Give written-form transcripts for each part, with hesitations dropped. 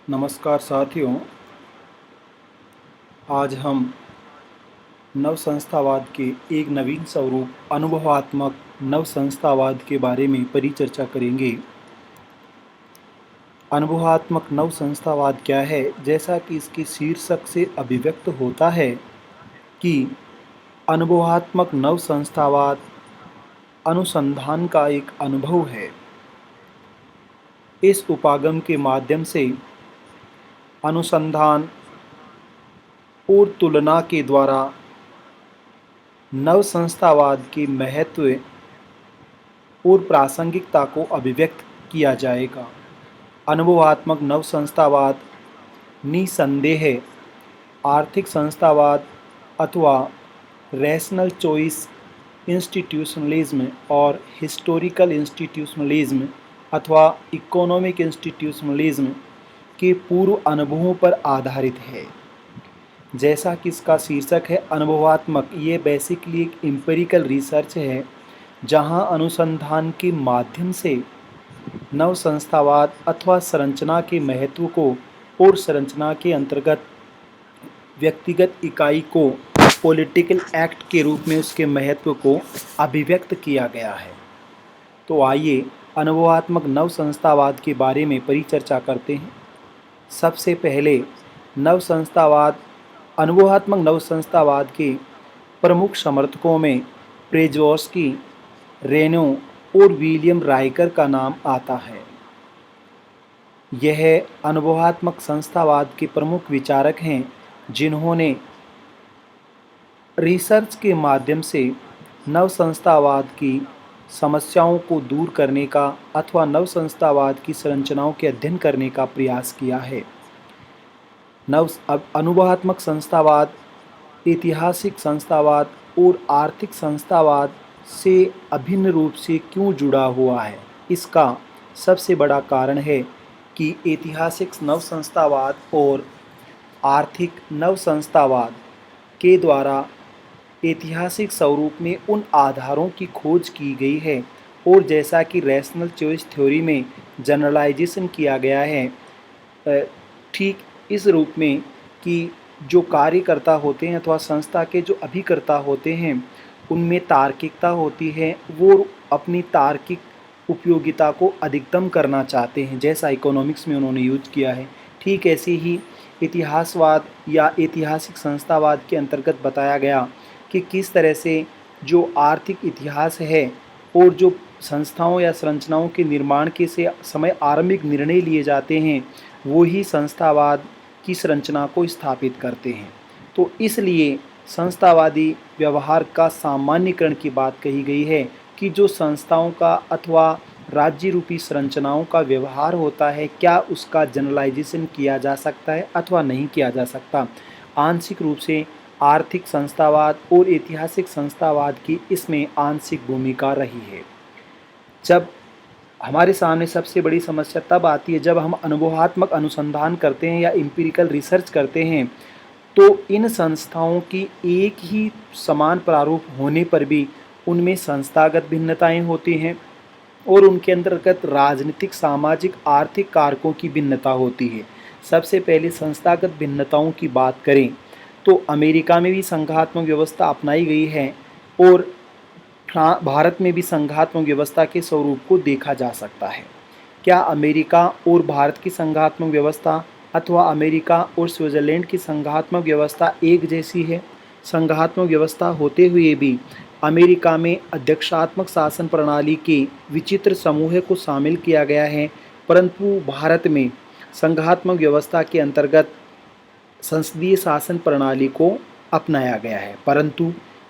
नमस्कार साथियों। आज हम नवसंस्थावाद के एक नवीन स्वरूप अनुभवात्मक नवसंस्थावाद के बारे में परिचर्चा करेंगे। अनुभवात्मक नवसंस्थावाद क्या है? जैसा कि इसके शीर्षक से अभिव्यक्त होता है कि अनुभवात्मक नवसंस्थावाद अनुसंधान का एक अनुभव है। इस उपागम के माध्यम से अनुसंधान और तुलना के द्वारा नवसंस्थावाद के महत्व और प्रासंगिकता को अभिव्यक्त किया जाएगा। अनुभवात्मक नवसंस्थावाद निसंदेह आर्थिक संस्थावाद अथवा रैशनल चॉइस इंस्टीट्यूशनलिज्म और हिस्टोरिकल इंस्टीट्यूशनलिज्म अथवा इकोनॉमिक इंस्टीट्यूशनलिज्म के पूर्व अनुभवों पर आधारित है। जैसा कि इसका शीर्षक है अनुभवात्मक, ये बेसिकली एक एम्पिरिकल रिसर्च है जहां अनुसंधान के माध्यम से नवसंस्थावाद अथवा संरचना के महत्व को और संरचना के अंतर्गत व्यक्तिगत इकाई को पॉलिटिकल एक्ट के रूप में उसके महत्व को अभिव्यक्त किया गया है। तो आइए अनुभवात्मक नवसंस्थावाद के बारे में परिचर्चा करते हैं। सबसे पहले अनुभवात्मक नवसंस्थावाद के प्रमुख समर्थकों में प्रेजोस्की, रेनो और विलियम राइकर का नाम आता है। यह अनुभवात्मक संस्थावाद के प्रमुख विचारक हैं जिन्होंने रिसर्च के माध्यम से नवसंस्थावाद की समस्याओं को दूर करने का अथवा नवसंस्थावाद की संरचनाओं के अध्ययन करने का प्रयास किया है। अनुभवात्मक संस्थावाद ऐतिहासिक संस्थावाद और आर्थिक संस्थावाद से अभिन्न रूप से क्यों जुड़ा हुआ है? इसका सबसे बड़ा कारण है कि ऐतिहासिक नवसंस्थावाद और आर्थिक नवसंस्थावाद के द्वारा ऐतिहासिक स्वरूप में उन आधारों की खोज की गई है और जैसा कि रैशनल चॉइस थ्योरी में जनरलाइजेशन किया गया है, ठीक इस रूप में कि जो कार्यकर्ता होते हैं अथवा संस्था के जो अभिकर्ता होते हैं उनमें तार्किकता होती है, वो अपनी तार्किक उपयोगिता को अधिकतम करना चाहते हैं, जैसा इकोनॉमिक्स में उन्होंने यूज किया है। ठीक ऐसे ही इतिहासवाद या ऐतिहासिक संस्थावाद के अंतर्गत बताया गया कि किस तरह से जो आर्थिक इतिहास है और जो संस्थाओं या संरचनाओं के निर्माण के से समय आरंभिक निर्णय लिए जाते हैं वो ही संस्थावाद की संरचना को स्थापित करते हैं। तो इसलिए संस्थावादी व्यवहार का सामान्यीकरण की बात कही गई है कि जो संस्थाओं का अथवा राज्य रूपी संरचनाओं का व्यवहार होता है, क्या उसका जनरलाइजेशन किया जा सकता है अथवा नहीं किया जा सकता। आंशिक रूप से आर्थिक संस्थावाद और ऐतिहासिक संस्थावाद की इसमें आंशिक भूमिका रही है। जब हमारे सामने सबसे बड़ी समस्या तब आती है जब हम अनुभवात्मक अनुसंधान करते हैं या एम्पिरिकल रिसर्च करते हैं, तो इन संस्थाओं की एक ही समान प्रारूप होने पर भी उनमें संस्थागत भिन्नताएं होती हैं और उनके अंतर्गत राजनीतिक, सामाजिक, आर्थिक कारकों की भिन्नता होती है। सबसे पहले संस्थागत भिन्नताओं की बात करें तो अमेरिका में भी संघात्मक व्यवस्था अपनाई गई है और भारत में भी संघात्मक व्यवस्था के स्वरूप को देखा जा सकता है। क्या अमेरिका और भारत की संघात्मक व्यवस्था अथवा अमेरिका और स्विट्ज़रलैंड की संघात्मक व्यवस्था एक जैसी है? संघात्मक व्यवस्था होते हुए भी अमेरिका में अध्यक्षात्मक शासन प्रणाली के विचित्र समूह को शामिल किया गया है, परंतु भारत में संघात्मक व्यवस्था के अंतर्गत संसदीय शासन प्रणाली को अपनाया गया है। परंतु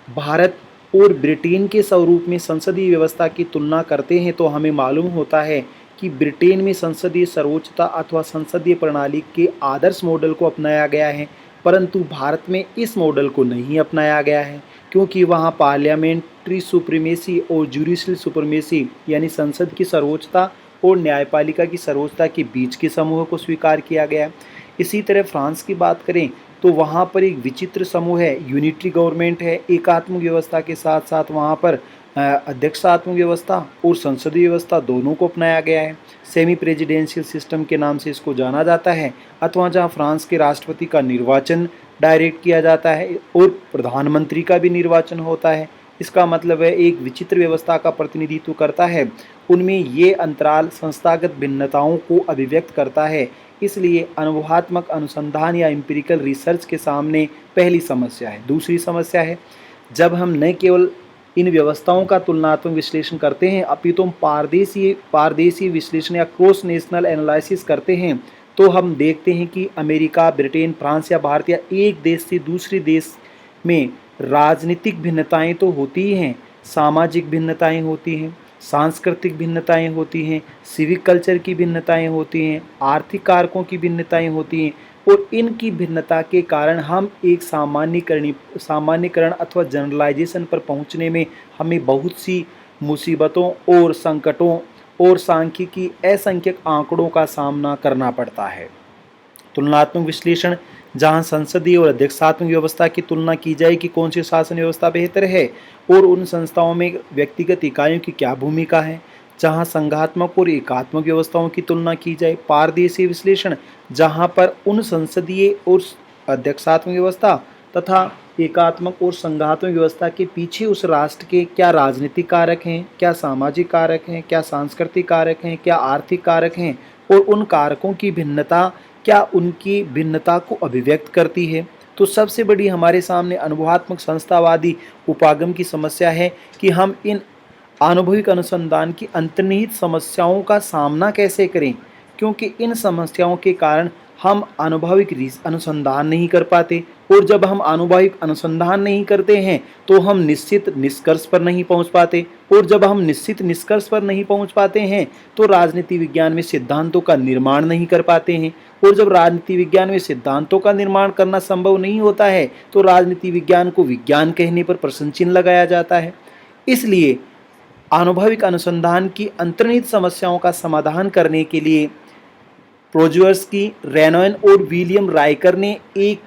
भारत और ब्रिटेन के स्वरूप में संसदीय व्यवस्था की तुलना करते हैं तो हमें मालूम होता है कि ब्रिटेन में संसदीय सर्वोच्चता अथवा संसदीय प्रणाली के आदर्श मॉडल को अपनाया गया है, परंतु भारत में इस मॉडल को नहीं अपनाया गया है क्योंकि वहाँ पार्लियामेंट्री सुप्रीमेसी और जुडिशियल सुप्रीमेसी यानी संसद की सर्वोच्चता और न्यायपालिका की सर्वोच्चता के बीच के समूह को स्वीकार किया गया है। इसी तरह फ्रांस की बात करें तो वहाँ पर एक विचित्र समूह है, यूनिटरी गवर्नमेंट है। एकात्मक व्यवस्था के साथ साथ वहाँ पर अध्यक्षात्मक व्यवस्था और संसदीय व्यवस्था दोनों को अपनाया गया है। सेमी प्रेसिडेंशियल सिस्टम के नाम से इसको जाना जाता है, अथवा जहाँ फ्रांस के राष्ट्रपति का निर्वाचन डायरेक्ट किया जाता है और प्रधानमंत्री का भी निर्वाचन होता है। इसका मतलब है एक विचित्र व्यवस्था का प्रतिनिधित्व करता है। उनमें ये अंतराल संस्थागत भिन्नताओं को अभिव्यक्त करता है। इसलिए अनुभवात्मक अनुसंधान या एम्पिरिकल रिसर्च के सामने पहली समस्या है। दूसरी समस्या है, जब हम न केवल इन व्यवस्थाओं का तुलनात्मक विश्लेषण करते हैं, अपितु हम पारदेशी विश्लेषण या क्रॉस नेशनल एनालिसिस करते हैं, तो हम देखते हैं कि अमेरिका, ब्रिटेन, फ्रांस या भारत या एक देश से दूसरे देश में राजनीतिक भिन्नताएं तो होती ही हैं, सामाजिक भिन्नताएं होती हैं, सांस्कृतिक भिन्नताएं होती हैं, सिविक कल्चर की भिन्नताएं होती हैं, आर्थिक कारकों की भिन्नताएं होती हैं, और इनकी भिन्नता के कारण हम एक सामान्यकरण अथवा जनरलाइजेशन पर पहुंचने में हमें बहुत सी मुसीबतों और संकटों और सांख्यिकी असंख्यक आंकड़ों का सामना करना पड़ता है। तुलनात्मक विश्लेषण, जहां संसदीय और अध्यक्षात्मक व्यवस्था की तुलना की जाए कि कौन सी शासन व्यवस्था बेहतर है और उन संस्थाओं में व्यक्तिगत इकाइयों की क्या भूमिका है। जहां संघात्मक और एकात्मक व्यवस्थाओं की तुलना की जाए। पारदेशीय विश्लेषण, जहां पर उन संसदीय और अध्यक्षात्मक व्यवस्था तथा एकात्मक और संघात्मक व्यवस्था के पीछे उस राष्ट्र के क्या राजनीतिक कारक हैं, क्या सामाजिक कारक हैं, क्या सांस्कृतिक कारक हैं, क्या आर्थिक कारक हैं, और उन कारकों की भिन्नता क्या उनकी भिन्नता को अभिव्यक्त करती है। तो सबसे बड़ी हमारे सामने अनुभवात्मक संस्थावादी उपागम की समस्या है कि हम इन अनुभविक अनुसंधान की अंतर्निहित समस्याओं का सामना कैसे करें, क्योंकि इन समस्याओं के कारण हम अनुभविक अनुसंधान नहीं कर पाते, और जब हम अनुभविक अनुसंधान नहीं करते हैं तो हम निश्चित निष्कर्ष पर नहीं पहुंच पाते, और जब हम निश्चित निष्कर्ष पर नहीं पहुंच पाते हैं तो राजनीति विज्ञान में सिद्धांतों का निर्माण नहीं कर पाते हैं, और जब राजनीति विज्ञान में सिद्धांतों का निर्माण करना संभव नहीं होता है तो राजनीति विज्ञान को विज्ञान कहने पर प्रश्न चिन्ह लगाया जाता है। इसलिए अनुभविक अनुसंधान की अंतर्निहित समस्याओं का समाधान करने के लिए प्रोजर्स्की, रेनॉन और विलियम राइकर ने एक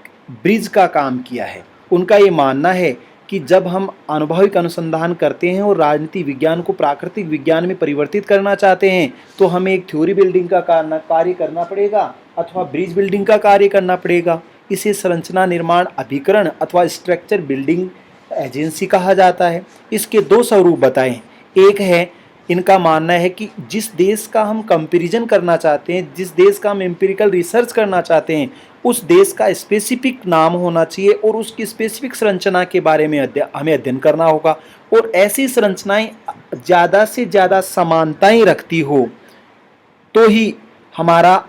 ब्रिज का काम किया है। उनका ये मानना है कि जब हम अनुभविक अनुसंधान करते हैं और राजनीति विज्ञान को प्राकृतिक विज्ञान में परिवर्तित करना चाहते हैं तो हमें एक थ्योरी बिल्डिंग का कार्य करना पड़ेगा अथवा ब्रिज बिल्डिंग का कार्य करना पड़ेगा। इसे संरचना निर्माण अभिकरण अथवा स्ट्रक्चर बिल्डिंग एजेंसी कहा जाता है। इसके दो स्वरूप बताएं। एक है, इनका मानना है कि जिस देश का हम कंपैरिजन करना चाहते हैं, जिस देश का हम एम्पिरिकल रिसर्च करना चाहते हैं, उस देश का स्पेसिफिक नाम होना चाहिए और उसकी स्पेसिफिक संरचना के बारे में हमें अध्ययन करना होगा, और ऐसी संरचनाएं ज़्यादा से ज़्यादा समानताएं रखती हो तो ही हमारा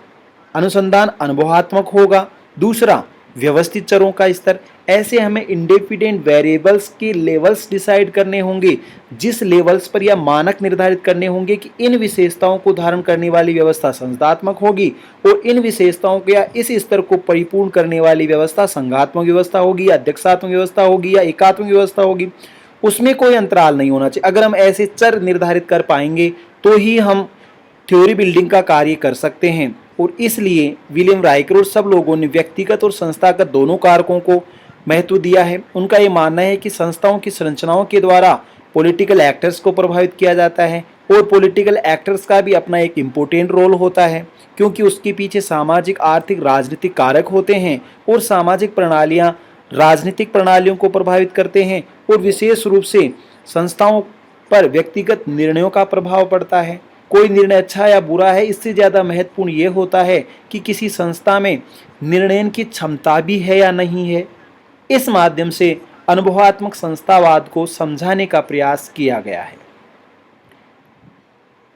अनुसंधान अनुभवात्मक होगा। दूसरा, व्यवस्थित चरों का स्तर। ऐसे हमें इंडिपेंडेंट वेरिएबल्स के लेवल्स डिसाइड करने होंगे, जिस लेवल्स पर यह मानक निर्धारित करने होंगे कि इन विशेषताओं को धारण करने वाली व्यवस्था संस्थात्मक होगी और इन विशेषताओं के या इस स्तर को परिपूर्ण करने वाली व्यवस्था संघात्मक व्यवस्था होगी या अध्यक्षात्मक व्यवस्था होगी या एकात्मक व्यवस्था होगी। उसमें कोई अंतराल नहीं होना चाहिए। अगर हम ऐसे चर निर्धारित कर पाएंगे तो ही हम थ्योरी बिल्डिंग का कार्य कर सकते हैं। और इसलिए विलियम राइकर और सब लोगों ने व्यक्तिगत और संस्थागत दोनों कारकों को महत्व दिया है। उनका ये मानना है कि संस्थाओं की संरचनाओं के द्वारा पॉलिटिकल एक्टर्स को प्रभावित किया जाता है, और पॉलिटिकल एक्टर्स का भी अपना एक इम्पोर्टेंट रोल होता है, क्योंकि उसके पीछे सामाजिक, आर्थिक, राजनीतिक कारक होते हैं, और सामाजिक प्रणालियाँ राजनीतिक प्रणालियों को प्रभावित करते हैं, और विशेष रूप से संस्थाओं पर व्यक्तिगत निर्णयों का प्रभाव पड़ता है। कोई निर्णय अच्छा या बुरा है, इससे ज़्यादा महत्वपूर्ण ये होता है कि किसी संस्था में निर्णय की क्षमता भी है या नहीं है। इस माध्यम से अनुभवात्मक संस्थावाद को समझाने का प्रयास किया गया है।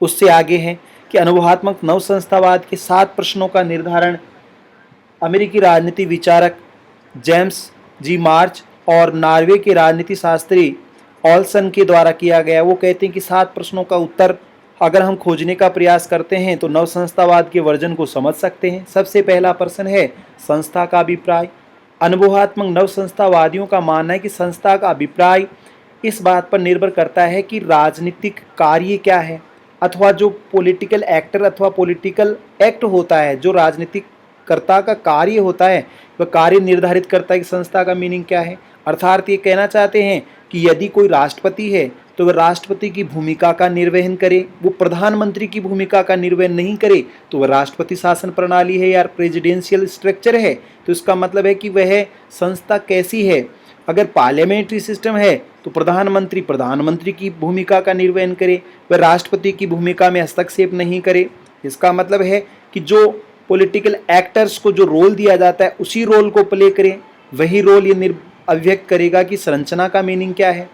उससे आगे है कि अनुभवात्मक नव संस्थावाद के 7 प्रश्नों का निर्धारण अमेरिकी राजनीति विचारक जेम्स जी मार्च और नॉर्वे के राजनीति शास्त्री ऑल्सन के द्वारा किया गया। वो कहते हैं कि 7 प्रश्नों का उत्तर अगर हम खोजने का प्रयास करते हैं तो नव संस्थावाद के वर्जन को समझ सकते हैं। सबसे पहला प्रश्न है संस्था का अभिप्राय। अनुभवात्मक नव संस्थावादियों का मानना है कि संस्था का अभिप्राय इस बात पर निर्भर करता है कि राजनीतिक कार्य क्या है, अथवा जो पॉलिटिकल एक्टर अथवा पॉलिटिकल एक्ट होता है, जो राजनीतिक कर्ता का कार्य होता है, वह कार्य निर्धारित करता है कि संस्था का मीनिंग क्या है। अर्थात ये कहना चाहते हैं कि यदि कोई राष्ट्रपति है तो वह राष्ट्रपति की भूमिका का निर्वहन करे, वो प्रधानमंत्री की भूमिका का निर्वहन नहीं करे तो वह राष्ट्रपति शासन प्रणाली है या प्रेसिडेंशियल स्ट्रक्चर है। तो इसका मतलब है कि वह संस्था कैसी है। अगर पार्लियामेंट्री सिस्टम है तो प्रधानमंत्री की भूमिका का निर्वहन करे, वह राष्ट्रपति की भूमिका में हस्तक्षेप नहीं करे। इसका मतलब है कि जो पॉलिटिकल एक्टर्स को जो रोल दिया जाता है उसी रोल को प्ले करें, वही रोल ये अभिव्यक्त करेगा कि संरचना का मीनिंग क्या है।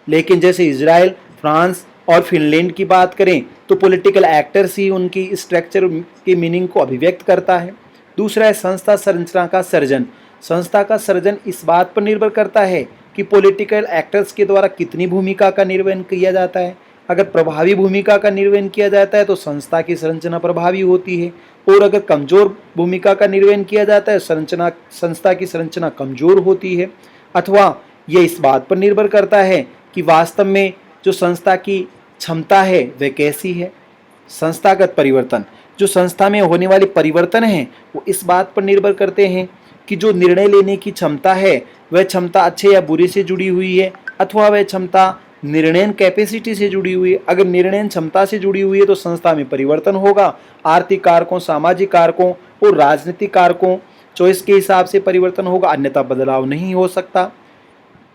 लेकिन जैसे इजराइल, फ्रांस और फिनलैंड की बात करें तो पॉलिटिकल एक्टर्स ही उनकी स्ट्रक्चर के मीनिंग को अभिव्यक्त करता है। दूसरा है संस्था संरचना का सर्जन। संस्था का सर्जन इस बात पर निर्भर करता है कि पॉलिटिकल एक्टर्स के द्वारा कितनी भूमिका का निर्वहन किया जाता है। अगर प्रभावी भूमिका का निर्वहन किया जाता है तो संस्था की संरचना प्रभावी होती है, और अगर कमजोर भूमिका का निर्वहन किया जाता है संस्था की संरचना कमजोर होती है। अथवा यह इस बात पर निर्भर करता है कि वास्तव में जो संस्था की क्षमता है वह कैसी है। संस्थागत परिवर्तन, जो संस्था में होने वाले परिवर्तन हैं वो इस बात पर निर्भर करते हैं कि जो निर्णय लेने की क्षमता है वह क्षमता अच्छे या बुरे से जुड़ी हुई है, अथवा वह क्षमता निर्णयन कैपेसिटी से जुड़ी हुई है। अगर निर्णयन क्षमता से जुड़ी हुई है तो संस्था में परिवर्तन होगा। आर्थिक कारकों, सामाजिक कारकों और राजनीतिक कारकों चॉइस के हिसाब से परिवर्तन होगा, अन्यथा बदलाव नहीं हो सकता।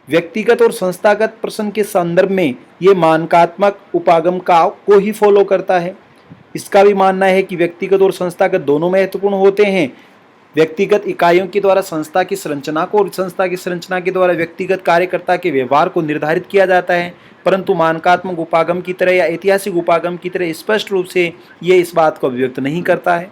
व्यक्तिगत और संस्थागत प्रश्न के संदर्भ में ये मानकात्मक उपागम को ही फॉलो करता है। इसका भी मानना है कि व्यक्तिगत और संस्थागत दोनों महत्वपूर्ण होते हैं। व्यक्तिगत इकाइयों के द्वारा संस्था की संरचना को और संस्था की संरचना के द्वारा व्यक्तिगत कार्यकर्ता के व्यवहार को निर्धारित किया जाता है, परंतु मानकात्मक उपागम की तरह या ऐतिहासिक उपागम की तरह स्पष्ट रूप से ये इस बात को अभिव्यक्त नहीं करता है।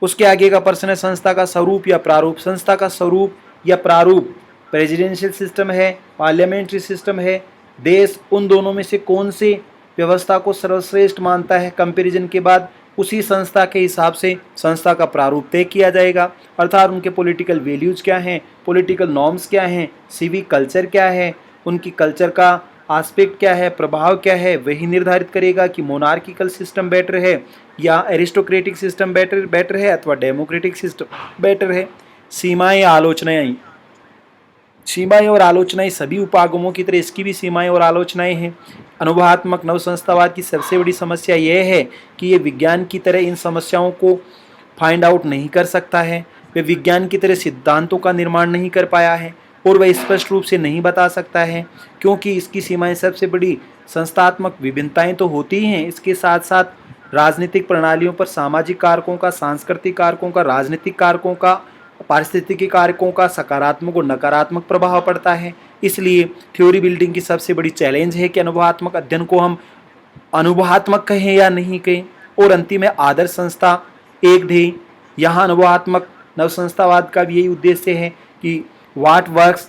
उसके आगे का प्रश्न है संस्था का स्वरूप या प्रारूप। संस्था का स्वरूप या प्रारूप प्रेसिडेंशियल सिस्टम है, पार्लियामेंट्री सिस्टम है। देश उन दोनों में से कौन सी व्यवस्था को सर्वश्रेष्ठ मानता है, कंपैरिजन के बाद उसी संस्था के हिसाब से संस्था का प्रारूप तय किया जाएगा। अर्थात उनके पॉलिटिकल वैल्यूज क्या हैं, पॉलिटिकल नॉर्म्स क्या हैं, सिविक कल्चर क्या है, उनकी कल्चर का आस्पेक्ट क्या है, प्रभाव क्या है, वही निर्धारित करेगा कि मोनार्किकल सिस्टम बेटर है या एरिस्टोक्रेटिक सिस्टम बेटर है अथवा डेमोक्रेटिक सिस्टम बेटर है। सीमाएं और आलोचनाएं सभी उपागमों की तरह इसकी भी सीमाएं और आलोचनाएं हैं। अनुभवात्मक नवसंस्थावाद की सबसे बड़ी समस्या यह है कि ये विज्ञान की तरह इन समस्याओं को फाइंड आउट नहीं कर सकता है। वे विज्ञान की तरह सिद्धांतों का निर्माण नहीं कर पाया है और वह स्पष्ट रूप से नहीं बता सकता है, क्योंकि इसकी सीमाएं सबसे बड़ी संस्थात्मक विभिन्नताएं तो होती ही हैं, इसके साथ साथ राजनीतिक प्रणालियों पर सामाजिक कारकों का, सांस्कृतिक कारकों का, राजनीतिक कारकों का, पारिस्थितिकी कारकों का सकारात्मक और नकारात्मक प्रभाव पड़ता है। इसलिए थ्योरी बिल्डिंग की सबसे बड़ी चैलेंज है कि अनुभवात्मक अध्ययन को हम अनुभवात्मक कहें या नहीं कहें। और अंतिम है आदर्श संस्था एक ध्येय। यहाँ अनुभवात्मक नवसंस्थावाद का भी यही उद्देश्य है कि व्हाट वर्क्स,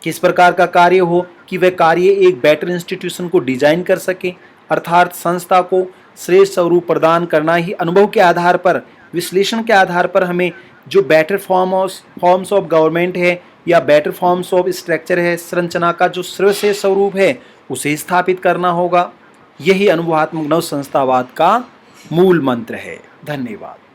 किस प्रकार का कार्य हो कि वह कार्य एक बेटर इंस्टीट्यूशन को डिजाइन कर सके, अर्थात संस्था को श्रेष्ठ स्वरूप प्रदान करना ही अनुभव के आधार पर, विश्लेषण के आधार पर हमें जो बेटर फॉर्म्स ऑफ गवर्नमेंट है या बेटर फॉर्म्स ऑफ स्ट्रक्चर है, संरचना का जो सर्वश्रेष्ठ स्वरूप है उसे स्थापित करना होगा। यही अनुभवात्मक नवसंस्थावाद का मूल मंत्र है। धन्यवाद।